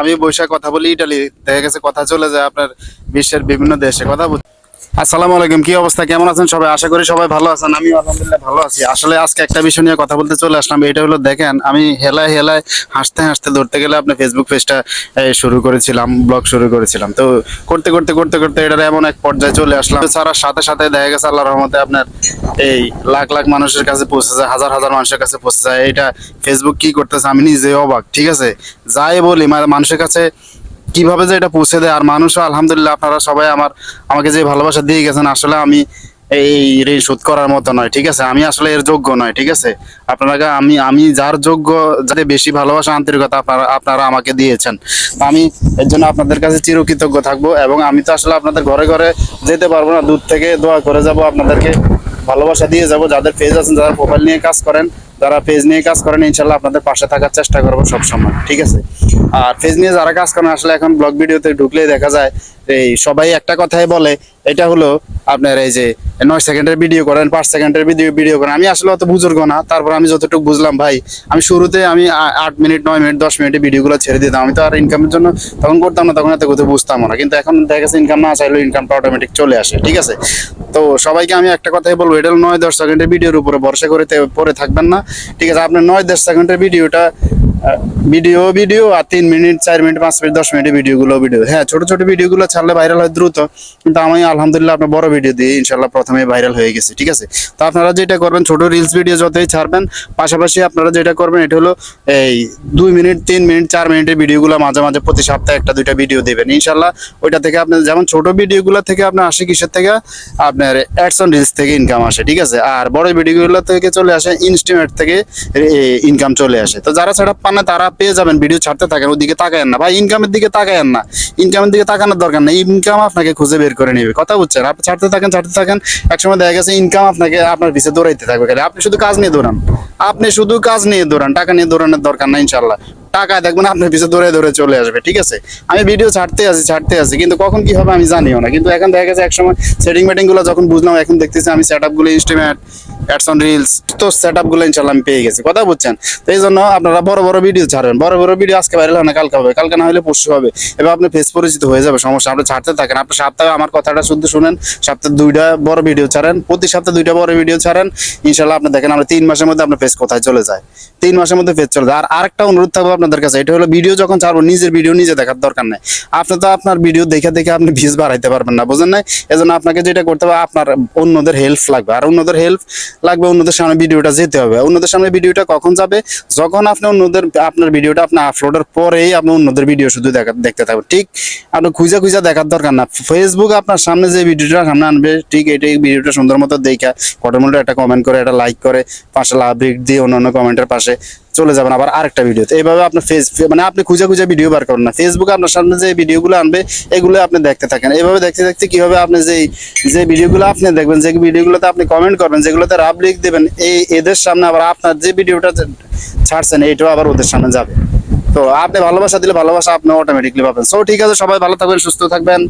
আমি বৈশাখ কথা বলি ইটালি, দেখা গেছে কথা চলে যায় আপনার বিশ্বের বিভিন্ন দেশে কথা বলি। আসসালামু আলাইকুম, কি অবস্থা, কেমন আছেন সবাই? আশা করি সবাই ভালো আছেন। আমি আলহামদুলিল্লাহ ভালো আছি। আসলে আজকে একটা বিষয় নিয়ে কথা বলতে চলে আসলাম। এটা হলো দেখেন, আমি হেলায় হেলায় হাসতে হাসতে ধরতে গেলে আপনার ফেসবুক পেজটা শুরু করেছিলাম, ব্লগ শুরু করেছিলাম। তো করতে করতে করতে করতে এটার এমন এক পর্যায়ে চলে আসলাম, ছাড়ার সাথে সাথে দেখা গেছে আল্লাহর রহমতে আপনার এই লাখ লাখ মানুষের কাছে পৌঁছে যায়, হাজার হাজার মানুষের কাছে পৌঁছে যায়। এটা ফেসবুক কি করতেছে আমি নিজে অবাক। ঠিক আছে, যাই বলি মানুষের কাছে কিভাবে যে এটা পৌঁছে দেয়। আর মানুষও আলহামদুলিল্লাহ আপনারা সবাই আমাকে যে ভালোবাসা দিয়ে গেছেন, আসলে আমি এই ঋণ শোধ করার মতো নয়। ঠিক আছে, আমি আসলে এর যোগ্য নয়। ঠিক আছে, আপনারা আমি যার যোগ্য, যাতে বেশি ভালোবাসা আন্তরিকতা আপনারা আমাকে দিয়েছেন, আমি এর জন্য আপনাদের কাছে চিরকৃতজ্ঞ থাকবো। এবং আমি তো আসলে আপনাদের ঘরে ঘরে যেতে পারবো না, দূর থেকে দোয়া করে যাব, আপনাদেরকে ভালোবাসা দিয়ে যাব। যাদের পেজ আছেন, যারা প্রোফাইল নিয়ে কাজ করেন, যারা পেজ নিয়ে কাজ করেন, ইনশাল্লাহ আপনাদের পাশে থাকার চেষ্টা করবো সবসময়। ঠিক আছে, আর পেজ নিয়ে যারা কাজ করেন, আসলে এখন ব্লগ ভিডিওতে ঢুকলেই দেখা যায় এই সবাই একটা কথাই বলে, এটা হলো আপনার এই যে 9 সেকেন্ডের ভিডিও করেন, 5 সেকেন্ডের ভিডিও করেন। আমি আসলে অত বুজুর্গ না, তারপর আমি যতটুকু বুঝলাম ভাই, আমি শুরুতে 8 মিনিট 9 মিনিট 10 মিনিটে ভিডিওগুলো ছেড়ে দিতাম। আমি তো আর ইনকামের জন্য তখন করতাম না, তখন এত কথা বুঝতাম না। কিন্তু এখন দেখা গেছে ইনকাম না চাইলেও ইনকামটা অটোমেটিক চলে আসে। ঠিক আছে, তো সবাইকে আমি একটা কথাই বলবো, এটা 9-10 সেকেন্ডের ভিডিওর উপরে ভরসা করে পরে থাকবেন না। ঠিক আছে, আপনার 9-10 সেকেন্ডের ভিডিওটা ভিডিও আর 3 মিনিট 4 মিনিট 5 মিনিট 10 মিনিটের ভিডিও, হ্যাঁ ছোট ছোট ভিডিওগুলো ছাড়লে ভাইরাল হয় দ্রুত। কিন্তু আমি আলহামদুলিল্লাহ আপনার বড় ভিডিও দিয়ে ইনশাল্লাহ প্রথমে ভাইরাল হয়ে গেছে। ঠিক আছে, তো আপনারা যেটা করবেন, ছোট রিলস ভিডিও যতই ছাড়বেন, পাশাপাশি আপনারা যেটা করবেন এটা হলো এই 2 মিনিট 3 মিনিট 4 মিনিটের ভিডিওগুলো মাঝে মাঝে প্রতি সপ্তাহে 1-2টা ভিডিও দেবেন ইনশাল্লাহ। ওইটা থেকে আপনার যেমন ছোট ভিডিওগুলো থেকে আপনার আসে কিসের থেকে, আপনার অ্যাডস অন রিলস থেকে ইনকাম আসে। ঠিক আছে, আর বড় ভিডিওগুলো থেকে চলে আসে ইনস্টিমেট থেকে ইনকাম চলে আসে। তো যারা সেটা পান না তারা পেয়ে যাবেন, ভিডিও ছাড়তে থাকেন, ওদিকে তাকায়েন না ভাই, ইনকামের দিকে তাকায়েন না, ইনকামের দিকে তাকানোর দরকার নেই। ইনকাম আপনাকে খুঁজে বের করে নেবে, কথা বুঝছেন? আপনি ছাড়তে থাকেন, একসময় দেখা গেছে ইনকাম আপনাকে আপনার পিছে দৌড়াইতে থাকবে। আপনি শুধু কাজ নিয়ে দৌড়ান, টাকা নিয়ে দৌড়ানোর দরকার নাই ইনশাল্লাহ। টাকা দেখবেন আপনার পিছে দৌড়ে চলে আসবে। ঠিক আছে, আমি ভিডিও ছাড়তে আছি, কিন্তু কখন কি হবে আমি জানিও না। কিন্তু এখন দেখা গেছে একসময় সেটিং মেটিং গুলো যখন বুঝলাম, এখন দেখতেছি আমি সেট আপ গুলো ইনস্টিমেট অ্যাডস অন রিলস, তো সেট আপ গুলো ইনশাল্লাহ আমি পেয়ে গেছি, কথা বুঝছেন? তো এই জন্য আপনারা বড় বড় ভিডিও ছাড়বেন, বড় ভিডিও আজকে ভাইরাল হয় না কালকে হবে, কালকে না হলে পরশু হবে, এবার আপনি ফেস পরিচিত হয়ে যাবে, সমস্যা। আপনি ছাড়তে থাকেন, আপনি সপ্তাহে আমার কথাটা শুদ্ধ শুনেন, সপ্তাহে 2টা বড় ভিডিও ছাড়েন, প্রতি সপ্তাহে 2টা বড় ভিডিও ছাড়েন ইনশাল্লাহ। আপনি দেখেন আমরা 3 মাসের মধ্যে আপনার ফেস কোথায় চলে যায়, 3 মাসের মধ্যে ফেস চলে যায়। আর আরেকটা অনুরোধ থাকবে আপনাদের কাছে, এটা হলো ভিডিও যখন ছাড়বো নিজের ভিডিও নিজে দেখার দরকার নেই। আপনি তো আপনার ভিডিও দেখে আপনি ভিউজ বাড়াইতে পারবেন না, বুঝেন না? এজন্য আপনাকে যেটা করতে হবে, আপনার অন্যদের হেল্প লাগবে, আর অন্যদের হেল্প লাগবে, অন্যদের সামনে ভিডিওটা যেতে হবে। অন্যদের সামনে ভিডিওটা কখন যাবে? যখন আপনি আপনার ভিডিওটা আপনি আপলোডের পরেই আপনি অন্যদের ভিডিও শুধু দেখতে থাকবেন। ঠিক, আপনি খুঁজে দেখার দরকার না। ফেসবুক আপনার সামনে যে ভিডিওটা সামনে আনবে, ঠিক এই ভিডিওটা সুন্দর মতো দেখা ফটোর একটা কমেন্ট করে, একটা লাইক করে, পাশে লাভ দিয়ে অন্যান্য কমেন্টের পাশে চলে যাবেন আবার আরেকটা ভিডিওতে। এইভাবে আপনার আপনি খুঁজে ভিডিও বার করেন না, ফেসবুক আপনার সামনে যে ভিডিওগুলো আনবে এগুলো আপনি দেখতে থাকেন। এইভাবে দেখতে কি হবে, আপনি যে ভিডিওগুলো আপনি দেখবেন, যে ভিডিওগুলোতে আপনি কমেন্ট করবেন, যেগুলোতে রাব লিখ দেবেন, এদের সামনে আবার আপনার যে ভিডিওটা ছাড়ছেন এইটাও আবার ওদের সামনে যাবে। তো আপনি ভালোবাসা দিলে ভালোবাসা আপনি অটোমেটিকলি পাবেন। সো ঠিক আছে, সবাই ভালো থাকবেন, সুস্থ থাকবেন।